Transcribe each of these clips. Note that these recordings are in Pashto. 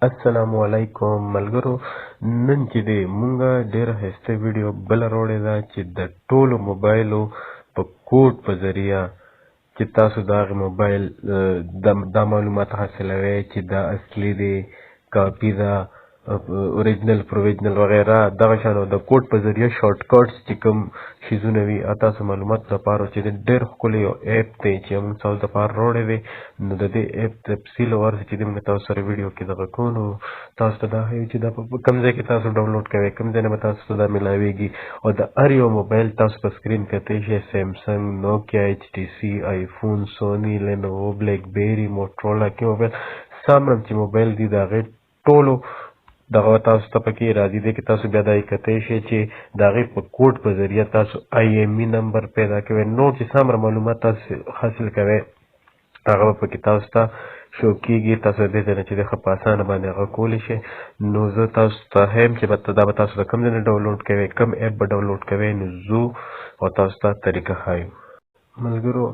السلام علیکم ملګرو. نن چې دی مونږه ډیره ښایسته ویډیو بله راوړې ده چې د ټولو موبایلو په کوډ په ذریعه چې تاسو د هغې موبایل دا معلومات حاصلوئ چې دا اصلي دی، کاپي ده، اوریجنل پرویجنل وغیره دغه شان د کوډ په ذریعه شارټ کټس چې کوم شیزونه وي تاسو معلومات لپاره چې ډېر ښکلی یو ایپ دی چې موږ تاسو دپاره راوړی دی. نو د دې ایپ تفصیل او هر څه چې دی موږ تاسو سره ویډیو کې دغه کوو. نو تاسو ته دا ښیو چې دا په کوم ځای کې تاسو ډاونلوډ کوئ، کوم ځای نه به تاسو ته دا میلاویږي او د هر یو موبایل تاسو په سکرین کتلی شئ. سیمسنګ، نوکیا، ایچ ټي سي، آیفون، سوني، لینوو، بلیک بیري، موټرولا کې موبایل څومره چې موبایل دي د هغې ټولو دغه تاسو ته پکې راځي دی کې تاسو بیا دا یې کتی شئ چې د هغې په کوډ په ذریعه تاسو IMEI نمبر پیدا کوئ. نور چې څومره معلومات تاسو حاصل کوئ هغه به پکې تاسو ته شو کېږي. تاسو د دې ځای نه چې دی ښه په اسانه باندې هغه کولی شئ. نو زه تاسو ته ښیم چې دا به تاسو د کوم ځای نه ډاونلوډ کوئ، کوم ایپ به ډاونلوډ کوئ. نو ځو او تاسو ته طریقه ښایو. ملګرو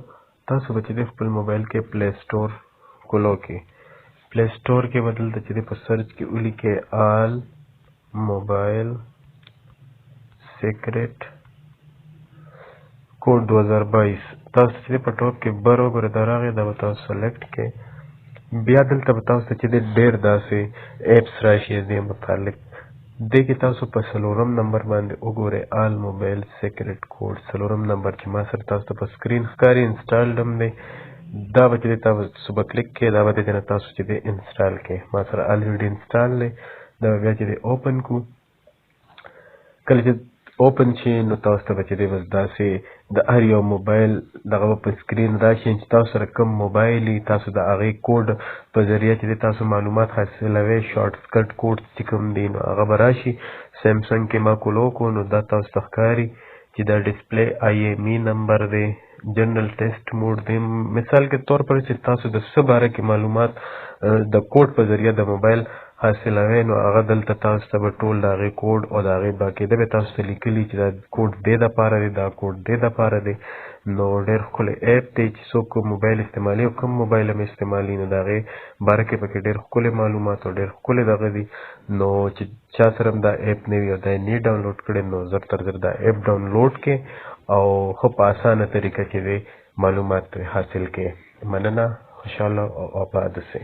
تاسو به چې دی خپل موبایل کې پلی سټور کولو کې پلی سټور کې به دلته چې دی په سرچ کې ولیکئ آل موبایل سیکرټ کوډ 2022. تاسو چې دی په ټاپ کې بر وګورئ دا راغی، دا به تاسو سلیکټ کړئ. بیا دلته به تاسو ته چې دی ډېر داسې ایپس راشي دې متعلق. دې کې تاسو په 4 نمبر باندې وګورئ آل موبایل سیکرټ کوډ 4 نمبر چې ما سره تاسو ته په سکرین ښکاري. انسټالډ هم دی، دا به چې دی تاسو به کلیک کړئ، دا به دې نه تاسو چې دی انسټال کړئ. ما سره الریډي انسټال دی، دا به بیا چې دی اوپن کړو. کله چې اوپن شي نو تاسو ته به چې دی بس داسې د هر یو موبایل دغه به په سکرین راشي چې تاسو سره کوم موبایل وي تاسو د هغې کوډ په ذریعه چې دی تاسو معلومات حاصلوئ. شارټ کټ کوډ چې کوم دی نو هغه به راشي. سیمسنګ کې ما کولو کو نو دا تاسو ته ښکاري چې دا ډسپلی IMEI نمبر دی، جنرل ټیسټ موډ دی. مثال کے طور پر چې تاسو د څه باره کې معلومات د کوډ په ذریعه د موبایل حاصلوئ نو هغه دلته تاسو ته به ټول د هغې کوډ او د هغې باقاعده به تاسو ته لیکلي چې دا کوډ دې دپاره دی، دا کوډ دې دپاره دی. نو ډېر ښکلی ایپ دی چې څوک کوم موبایل استعمالوي او کوم موبایل هم استعمالوي نو د هغې باره کې پکې ډېر ښکلی معلومات او ډېر ښکلی دغه دي. نو چې چا سره هم دا ایپ نه وي او دا یې نه ډاونلوډ کړی نو زر تر زر دا ایپ ډاونلوډ کړئ او ښه په اسانه طریقه کې دی معلومات حاصل کړئ. مننه، خوشحاله او آباد اوسئ.